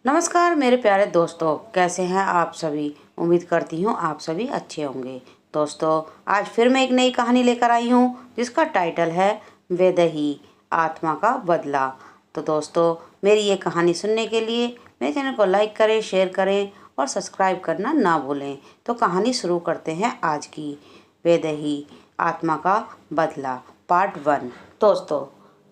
नमस्कार मेरे प्यारे दोस्तों, कैसे हैं आप सभी। उम्मीद करती हूँ आप सभी अच्छे होंगे। दोस्तों, आज फिर मैं एक नई कहानी लेकर आई हूँ जिसका टाइटल है वैदेही, आत्मा का बदला। तो दोस्तों, मेरी ये कहानी सुनने के लिए मेरे चैनल को लाइक करें, शेयर करें और सब्सक्राइब करना ना भूलें। तो कहानी शुरू करते हैं आज की। वैदेही, आत्मा का बदला, पार्ट 1। दोस्तों,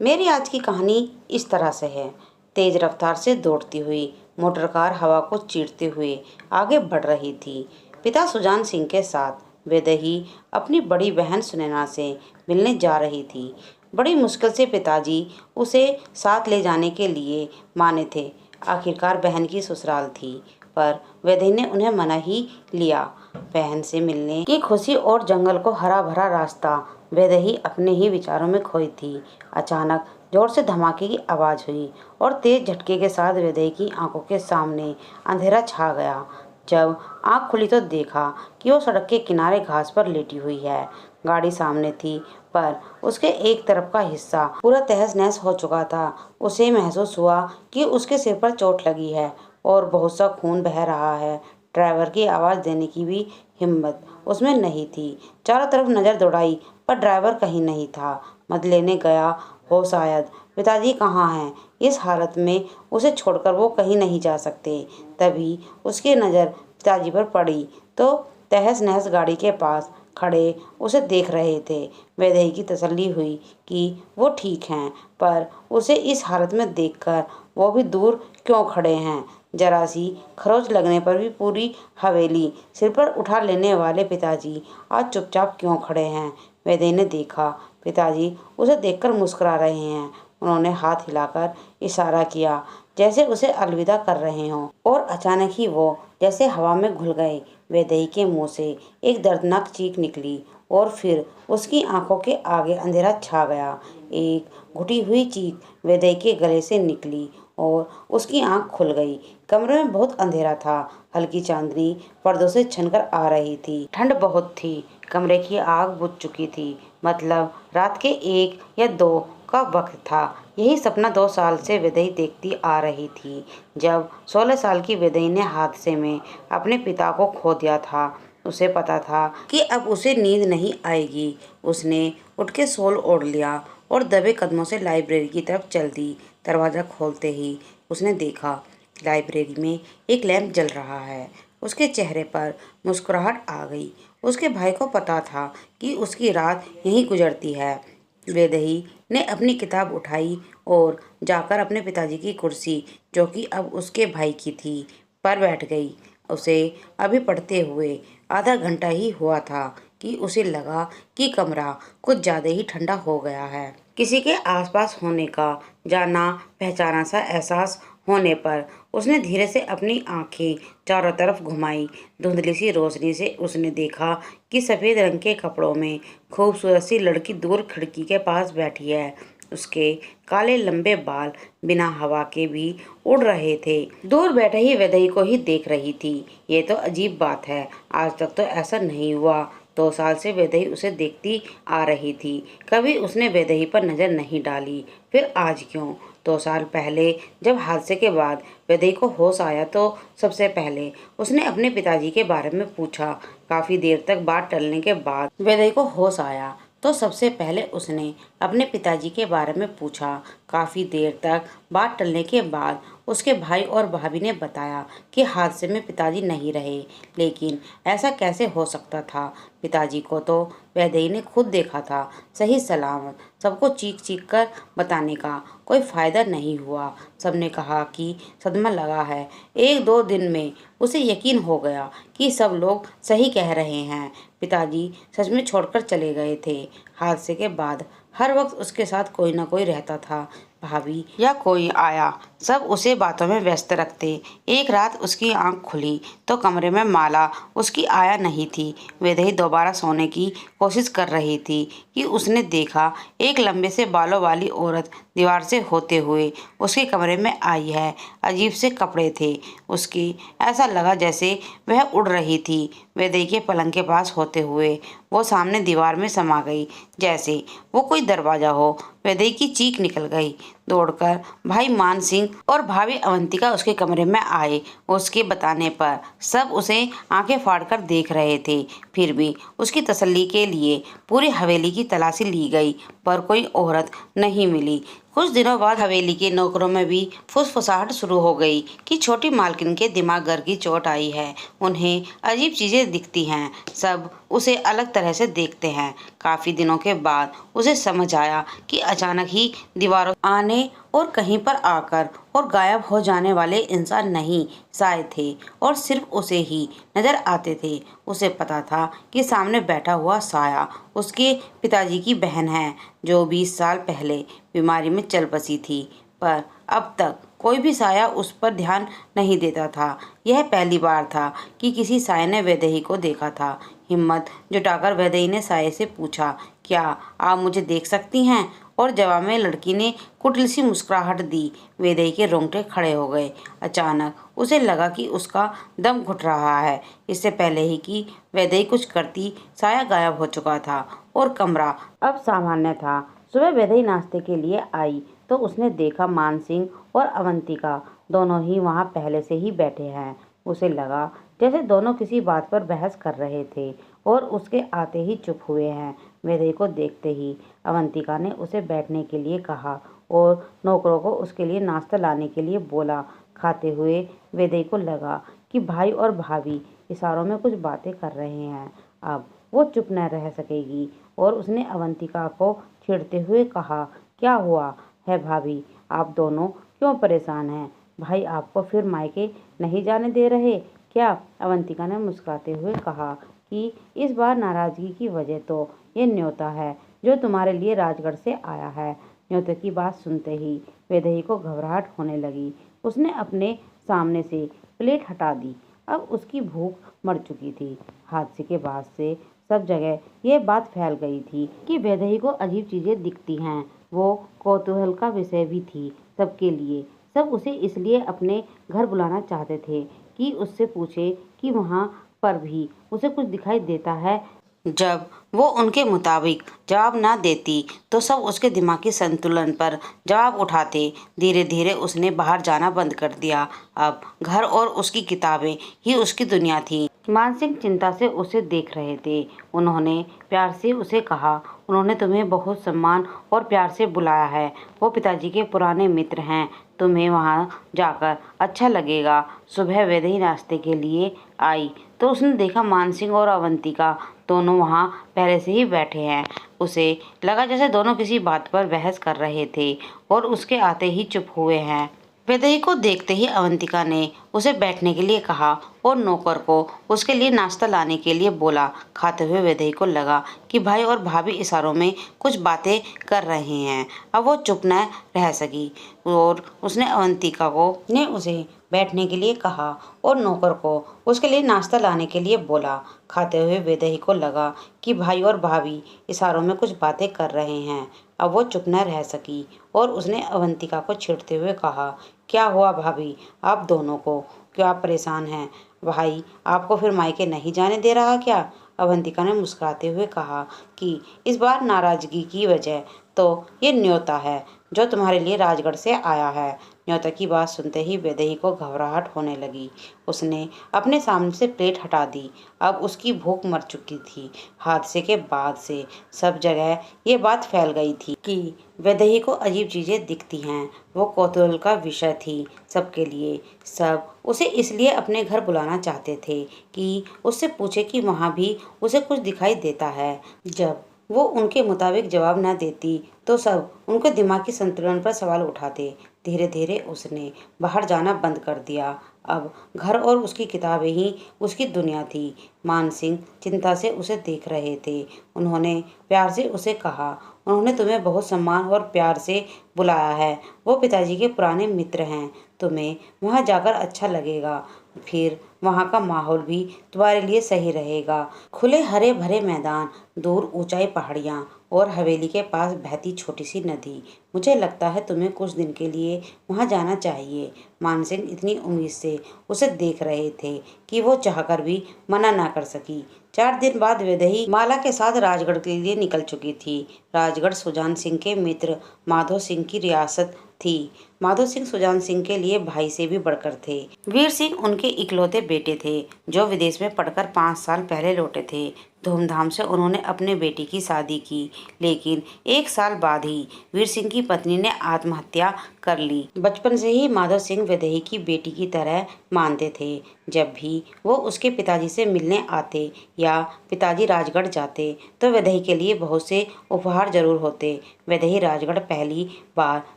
मेरी आज की कहानी इस तरह से है। तेज रफ्तार से दौड़ती हुई मोटर कार हवा को चीरते हुए आगे बढ़ रही थी। पिता सुजान सिंह के साथ वैदेही अपनी बड़ी बहन सुनैना से मिलने जा रही थी। बड़ी मुश्किल से पिताजी उसे साथ ले जाने के लिए माने थे। आखिरकार बहन की ससुराल थी, पर वैदेही ने उन्हें मना ही लिया। बहन से मिलने की खुशी और जंगल को हरा भरा रास्ता, वैदेही अपने ही विचारों में खोई थी। अचानक जोर से धमाके की आवाज़ हुई और तेज झटके के साथ वैदेही की आंखों के सामने अंधेरा छा गया। जब आंख खुली तो देखा कि वो सड़क के किनारे घास पर लेटी हुई है। गाड़ी सामने थी, पर उसके एक तरफ का हिस्सा पूरा तहस नहस हो चुका था। उसे महसूस हुआ कि उसके सिर पर चोट लगी है और बहुत सा खून बह रहा है। ड्राइवर की आवाज़ देने की भी हिम्मत उसमें नहीं थी। चारों तरफ नज़र दौड़ाई, पर ड्राइवर कहीं नहीं था। मद लेने गया हो शायद। पिताजी कहाँ हैं? इस हालत में उसे छोड़कर वो कहीं नहीं जा सकते। तभी उसकी नज़र पिताजी पर पड़ी तो तहस नहस गाड़ी के पास खड़े उसे देख रहे थे। वैदेही की तसल्ली हुई कि वो ठीक हैं, पर उसे इस हालत में देखकर वो भी दूर क्यों खड़े हैं। जरा सी खरोच लगने पर भी पूरी हवेली सिर पर उठा लेने वाले पिताजी आज चुपचाप क्यों खड़े हैं। वैदेही ने देखा, पिताजी उसे देखकर मुस्कुरा रहे हैं। उन्होंने हाथ हिलाकर इशारा किया, जैसे उसे अलविदा कर रहे हों, और अचानक ही वो जैसे हवा में घुल गए। वैदेही के मुंह से एक दर्दनाक चीख निकली और फिर उसकी आंखों के आगे अंधेरा छा गया। एक घुटी हुई चीख वैदेही के गले से निकली और उसकी आंख खुल गई। कमरे में बहुत अंधेरा था। हल्की चांदनी पर्दों से छनकर आ रही थी। ठंड बहुत थी। कमरे की आग बुझ चुकी थी। मतलब रात के 1 या 2 का वक्त था। यही सपना 2 साल से वैदेही देखती आ रही थी। जब 16 साल की वैदेही ने हादसे में अपने पिता को खो दिया था, उसे पता था कि अब उसे नींद नहीं आएगी। उसने उठ के शॉल ओढ़ लिया और दबे कदमों से लाइब्रेरी की तरफ चल दी। दरवाज़ा खोलते ही उसने देखा, लाइब्रेरी में एक लैंप जल रहा है। उसके चेहरे पर मुस्कुराहट आ गई। उसके भाई को पता था कि उसकी रात यहीं गुजरती है। वैदेही ने अपनी किताब उठाई और जाकर अपने पिताजी की कुर्सी, जो कि अब उसके भाई की थी, पर बैठ गई। उसे अभी पढ़ते हुए आधा घंटा ही हुआ था कि उसे लगा कि कमरा कुछ ज़्यादा ही ठंडा हो गया है। किसी के आसपास होने का जाना पहचाना सा एहसास होने पर उसने धीरे से अपनी आंखें चारों तरफ घुमाई। धुंधली सी रोशनी से उसने देखा कि सफ़ेद रंग के कपड़ों में खूबसूरत सी लड़की दूर खिड़की के पास बैठी है। उसके काले लंबे बाल बिना हवा के भी उड़ रहे थे। दूर बैठे ही वैदेही को ही देख रही थी। ये तो अजीब बात है, आज तक तो ऐसा नहीं हुआ। 2 साल से वैदेही उसे देखती आ रही थी। कभी उसने वैदेही पर नज़र नहीं डाली, फिर आज क्यों? 2 साल पहले जब हादसे के बाद वैदेही को होश आया तो सबसे पहले उसने अपने पिताजी के बारे में पूछा। काफ़ी देर तक बात टलने के बाद वैदेही को होश आया तो सबसे पहले उसने अपने पिताजी के बारे में पूछा। काफ़ी देर तक बात टलने के बाद उसके भाई और भाभी ने बताया कि हादसे में पिताजी नहीं रहे। लेकिन ऐसा कैसे हो सकता था? पिताजी को तो वैदेही ने खुद देखा था, सही सलामत। सबको चीख चीख कर बताने का कोई फ़ायदा नहीं हुआ। सबने कहा कि सदमा लगा है। 1-2 दिन में उसे यकीन हो गया कि सब लोग सही कह रहे हैं। पिताजी सच में छोड़कर चले गए थे। हादसे के बाद हर वक्त उसके साथ कोई ना कोई रहता था, भाभी या कोई आया, सब उसे बातों में व्यस्त रखते। एक रात उसकी आंख खुली तो कमरे में माला उसकी आया नहीं थी। वैदेही दोबारा सोने की कोशिश कर रही थी कि उसने देखा एक लंबे से बालों वाली औरत दीवार से होते हुए उसके कमरे में आई है। अजीब से कपड़े थे उसकी, ऐसा लगा जैसे वह उड़ रही थी। वैदेही के पलंग के पास होते हुए वो सामने दीवार में समा गई, जैसे वो कोई दरवाज़ा हो। वैदेही की चीख निकल गई। दौड़कर भाई मान सिंह और भाभी अवंतिका उसके कमरे में आए। उसके बताने पर सब उसे आंखें फाड़कर देख रहे थे। फिर भी उसकी तसल्ली के लिए पूरी हवेली की तलाशी ली गई, पर कोई औरत नहीं मिली। कुछ दिनों बाद हवेली के नौकरों में भी फुसफुसाहट शुरू हो गई कि छोटी मालकिन के दिमाग घर की चोट आई है, उन्हें अजीब चीजें दिखती हैं, सब उसे अलग तरह से देखते हैं। काफी दिनों के बाद उसे समझ आया कि अचानक ही दीवारों आने और कहीं पर आकर और गायब हो जाने वाले इंसान नहीं, साए थे और सिर्फ उसे ही नजर आते थे। उसे पता था कि सामने बैठा हुआ साया उसके पिताजी की बहन है, जो 20 साल पहले बीमारी में चल बसी थी, पर अब तक कोई भी साया उस पर ध्यान नहीं देता था। यह पहली बार था कि किसी साये ने वैदेही को देखा था। हिम्मत जुटाकर वैदेही ने साये से पूछा, क्या आप मुझे देख सकती हैं? और जवाब में लड़की ने कुटिल सी मुस्कुराहट दी। वैदेही के रोंगटे खड़े हो गए। अचानक उसे लगा कि उसका दम घुट रहा है। इससे पहले ही कि वैदेही कुछ करती, साया गायब हो चुका था और कमरा अब सामान्य था। सुबह वैदेही नाश्ते के लिए आई तो उसने देखा मान सिंह और अवंतिका दोनों ही वहां पहले से ही बैठे हैं। उसे लगा जैसे दोनों किसी बात पर बहस कर रहे थे और उसके आते ही चुप हुए हैं। वैदेही को देखते ही अवंतिका ने उसे बैठने के लिए कहा और नौकरों को उसके लिए नाश्ता लाने के लिए बोला। खाते हुए वैदेही को लगा कि भाई और भाभी इशारों में कुछ बातें कर रहे हैं। अब वो चुप न रह सकेगी और उसने अवंतिका को छेड़ते हुए कहा, क्या हुआ है भाभी, आप दोनों क्यों परेशान हैं? भाई आपको फिर मायके नहीं जाने दे रहे क्या? अवंतिका ने मुस्कुराते हुए कहा कि इस बार नाराजगी की वजह तो ये न्योता है जो तुम्हारे लिए राजगढ़ से आया है। न्योते की बात सुनते ही वैदेही को घबराहट होने लगी। उसने अपने सामने से प्लेट हटा दी। अब उसकी भूख मर चुकी थी। हादसे के बाद से सब जगह ये बात फैल गई थी कि वैदेही को अजीब चीजें दिखती हैं। वो कौतूहल का विषय भी थी सबके लिए। सब उसे इसलिए अपने घर बुलाना चाहते थे कि उससे पूछे कि वहाँ पर भी उसे कुछ दिखाई देता है। जब वो उनके मुताबिक जवाब ना देती तो सब उसके दिमागी संतुलन पर जवाब उठाते। धीरे धीरे उसने बाहर जाना बंद कर दिया। अब घर और उसकी किताबें ही उसकी दुनिया थी। मान सिंह चिंता से उसे देख रहे थे। उन्होंने प्यार से उसे कहा, उन्होंने तुम्हें बहुत सम्मान और प्यार से बुलाया है। वो पिताजी के पुराने मित्र हैं, तुम्हें वहाँ जाकर अच्छा लगेगा। सुबह वैदेही नाश्ते के लिए आई तो उसने देखा मान सिंह और अवंतिका दोनों वहाँ पहले से ही बैठे हैं। उसे लगा जैसे दोनों किसी बात पर बहस कर रहे थे और उसके आते ही चुप हुए हैं। वैदेही को देखते ही अवंतिका ने उसे बैठने के लिए कहा और नौकर को उसके लिए नाश्ता लाने के लिए बोला। खाते हुए वैदेही को लगा कि भाई और भाभी इशारों में कुछ बातें कर रहे हैं। अब वो चुप न रह सकी और उसने अवंतिका को ने उसे बैठने के लिए कहा और नौकर को उसके लिए नाश्ता लाने के लिए बोला। खाते हुए वैदेही को लगा कि भाई और भाभी इशारों में कुछ बातें कर रहे हैं। अब वो चुप न रह सकी और उसने अवंतिका को छेड़ते हुए कहा, क्या हुआ भाभी, आप दोनों को क्या परेशान हैं? भाई आपको फिर मायके नहीं जाने दे रहा क्या? अवंतिका ने मुस्कुराते हुए कहा कि इस बार नाराजगी की वजह तो ये न्योता है जो तुम्हारे लिए राजगढ़ से आया है। न्योता की बात सुनते ही वैदेही को घबराहट होने लगी। उसने अपने सामने से प्लेट हटा दी। अब उसकी भूख मर चुकी थी। हादसे के बाद से सब जगह ये बात फैल गई थी कि वैदेही को अजीब चीजें दिखती हैं। वो कौतूहल का विषय थी सबके लिए। सब उसे इसलिए अपने घर बुलाना चाहते थे कि उससे पूछे कि वहाँ भी उसे कुछ दिखाई देता है। जब वो उनके मुताबिक जवाब न देती तो सब उनके दिमागी संतुलन पर सवाल उठाते। धीरे धीरे उसने बाहर जाना बंद कर दिया। अब घर और उसकी किताबें ही उसकी दुनिया थी। मान सिंह चिंता से उसे देख रहे थे। उन्होंने प्यार से उसे कहा, उन्होंने तुम्हें बहुत सम्मान और प्यार से बुलाया है। वो पिताजी के पुराने मित्र हैं, तुम्हें वहाँ जाकर अच्छा लगेगा। फिर वहाँ का माहौल भी तुम्हारे लिए सही रहेगा। खुले हरे भरे मैदान, दूर ऊंचाई पहाड़ियाँ और हवेली के पास बहती छोटी सी नदी। मुझे लगता है तुम्हें कुछ दिन के लिए वहाँ जाना चाहिए। मानसिंह इतनी उम्मीद से उसे देख रहे थे कि वो चाहकर भी मना ना कर सकी। 4 दिन बाद वैदेही माला के साथ राजगढ़ के लिए निकल चुकी थी। राजगढ़ सुजान सिंह के मित्र माधो सिंह की रियासत थी। माधो सिंह सुजान सिंह के लिए भाई से भी बढ़कर थे। वीर सिंह उनके इकलौते बेटे थे, जो विदेश में पढ़कर 5 साल पहले लौटे थे। धूमधाम से उन्होंने अपने बेटी की शादी की, लेकिन 1 साल बाद ही वीर सिंह की पत्नी ने आत्महत्या कर ली। बचपन से ही माधव सिंह वैदेही की बेटी की तरह मानते थे। जब भी वो उसके पिताजी से मिलने आते या पिताजी राजगढ़ जाते तो वैदेही के लिए बहुत से उपहार जरूर होते। वैदेही राजगढ़ पहली बार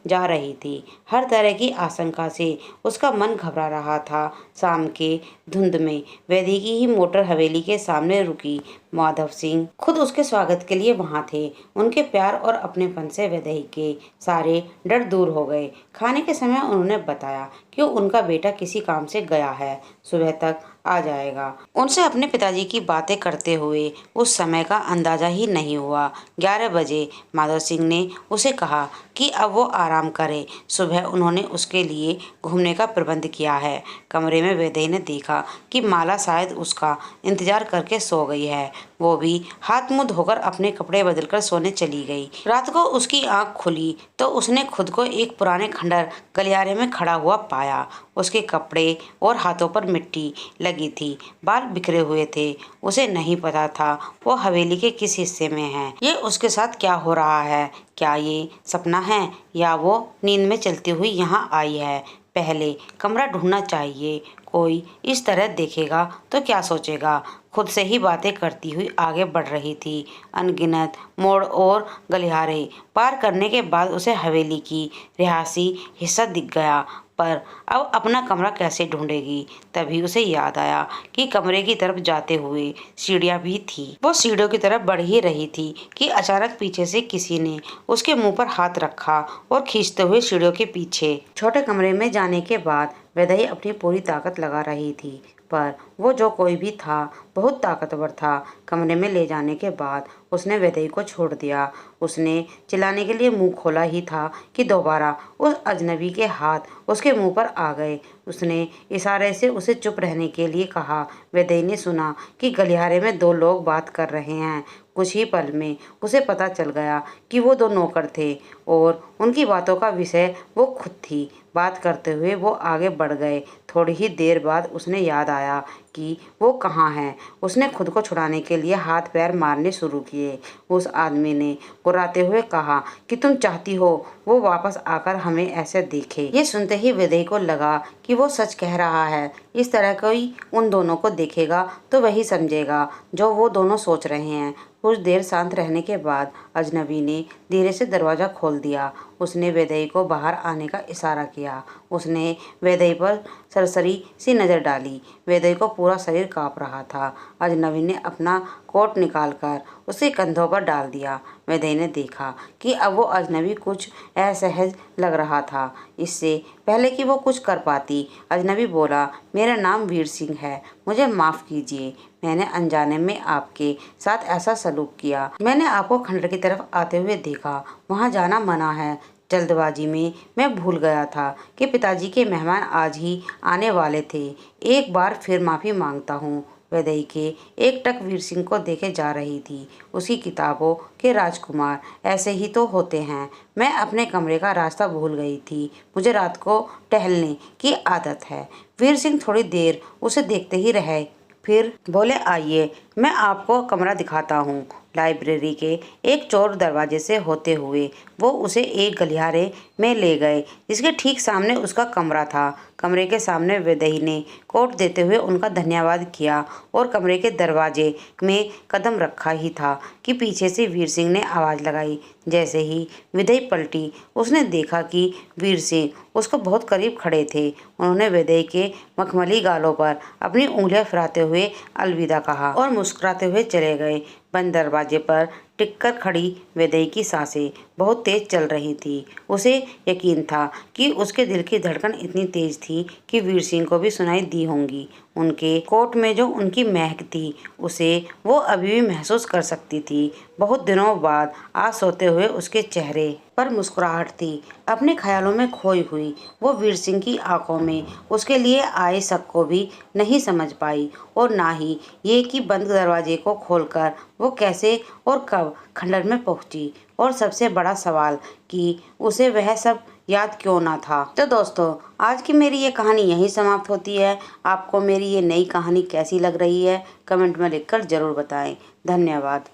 जा रही थी। हर तरह की आशंका से उसका मन घबरा रहा था। शाम के धुंध में वैदेही की ही मोटर हवेली के सामने रुकी। माधव सिंह खुद उसके स्वागत के लिए वहां थे। उनके प्यार और अपनेपन से वैदेही के सारे डर दूर हो गए। खाने के समय उन्होंने बताया कि उनका बेटा किसी काम से गया है, सुबह तक आ जाएगा। उनसे अपने पिताजी की बातें करते हुए उस समय का अंदाजा ही नहीं हुआ। 11 बजे माधव सिंह ने उसे कहा कि अब वो आराम करे। सुबह उन्होंने उसके लिए घूमने का प्रबंध किया है। कमरे में वैदेही ने देखा कि माला शायद उसका इंतजार करके सो गई है। वो भी हाथ मुंह धोकर अपने कपड़े बदलकर सोने चली गई। रात को उसकी आंख खुली तो उसने खुद को एक पुराने खंडर गलियारे में खड़ा हुआ पाया। उसके कपड़े और हाथों पर मिट्टी लगी थी, बाल बिखरे हुए थे। उसे नहीं पता था वो हवेली के किस हिस्से में है। ये उसके साथ क्या हो रहा है? क्या ये सपना है या वो नींद में चलती हुई यहाँ आई है? पहले कमरा ढूंढना चाहिए। कोई इस तरह देखेगा तो क्या सोचेगा? खुद से ही बातें करती हुई आगे बढ़ रही थी। अनगिनत मोड़ और गलियारे पार करने के बाद उसे हवेली की रिहायशी हिस्सा दिख गया, पर अब अपना कमरा कैसे ढूंढेगी? तभी उसे याद आया कि कमरे की तरफ जाते हुए सीढ़ियां भी थी। वो सीढ़ियों की तरफ बढ़ ही रही थी कि अचानक पीछे से किसी ने उसके मुंह पर हाथ रखा और खींचते हुए सीढ़ियों के पीछे। छोटे कमरे में जाने के बाद वैदेही अपनी पूरी ताकत लगा रही थी, पर वो जो कोई भी था बहुत ताकतवर था। कमरे में ले जाने के बाद उसने वैदेही को छोड़ दिया। उसने चिल्लाने के लिए मुंह खोला ही था कि दोबारा उस अजनबी के हाथ उसके मुंह पर आ गए। उसने इशारे से उसे चुप रहने के लिए कहा। वैदेही ने सुना कि गलियारे में 2 लोग बात कर रहे हैं। कुछ ही पल में उसे पता चल गया कि वो 2 नौकर थे और उनकी बातों का विषय वो खुद थी। बात करते हुए वो आगे बढ़ गए। थोड़ी ही देर बाद उसने याद आया कि वो कहाँ है। उसने खुद को छुड़ाने के लिए हाथ पैर मारने शुरू किए। उस आदमी ने गुर्राते हुए कहा कि तुम चाहती हो वो वापस आकर हमें ऐसे देखे। ये सुनते ही वैदेही को लगा कि वो सच कह रहा है। इस तरह कोई उन दोनों को देखेगा तो वही समझेगा जो वो दोनों सोच रहे हैं। कुछ देर शांत रहने के बाद अजनबी ने धीरे से दरवाज़ा खोल दिया। उसने वैदेही को बाहर आने का इशारा किया। उसने वैदेही पर सरसरी सी नज़र डाली। वैदेही को पूरा शरीर काँप रहा था। अजनबी ने अपना कोट निकालकर उसे कंधों पर डाल दिया। वैदेही ने देखा कि अब वो अजनबी कुछ असहज लग रहा था। इससे पहले कि वो कुछ कर पाती, अजनबी बोला, मेरा नाम वीर सिंह है, मुझे माफ़ कीजिए। मैंने अनजाने में आपके साथ ऐसा सलूक किया। मैंने आपको खंडर की तरफ आते हुए देखा। वहाँ जाना मना है। जल्दबाजी में मैं भूल गया था कि पिताजी के मेहमान आज ही आने वाले थे। एक बार फिर माफ़ी मांगता हूँ। वैदेही के एक टक वीर सिंह को देखे जा रही थी। उसकी किताबों के राजकुमार ऐसे ही तो होते हैं। मैं अपने कमरे का रास्ता भूल गई थी। मुझे रात को टहलने की आदत है। वीर सिंह थोड़ी देर उसे देखते ही रहे, फिर बोले, आइए मैं आपको कमरा दिखाता हूँ। लाइब्रेरी के एक चौर दरवाजे से होते हुए वो उसे एक गलियारे में ले गए जिसके ठीक सामने उसका कमरा था। कमरे के सामने वैदेही ने कोट देते हुए उनका धन्यवाद किया और कमरे के दरवाजे में कदम रखा ही था कि पीछे से वीर सिंह ने आवाज़ लगाई। जैसे ही वैदेही पलटी उसने देखा कि वीर सिंह उसको बहुत करीब खड़े थे। उन्होंने वैदेही के मखमली गालों पर अपनी उंगलियां फिराते हुए अलविदा कहा और मुस्कुराते हुए चले गए। बंद दरवाजे पर टिककर खड़ी वैदेही की सांसें बहुत तेज चल रही थी। उसे यकीन था कि उसके दिल की धड़कन इतनी तेज थी कि वीर सिंह को भी सुनाई दी होंगी। उनके कोट में जो उनकी महक थी उसे वो अभी भी महसूस कर सकती थी। बहुत दिनों बाद आज सोते हुए उसके चेहरे पर मुस्कुराहट थी। अपने ख्यालों में खोई हुई वो वीर सिंह की आंखों में उसके लिए आए शक को भी नहीं समझ पाई, और ना ही ये कि बंद दरवाजे को खोलकर वो कैसे और कब खंडर में पहुंची, और सबसे बड़ा सवाल कि उसे वह सब याद क्यों ना था। तो दोस्तों, आज की मेरी ये कहानी यहीं समाप्त होती है। आपको मेरी ये नई कहानी कैसी लग रही है कमेंट में लिखकर ज़रूर बताएं। धन्यवाद।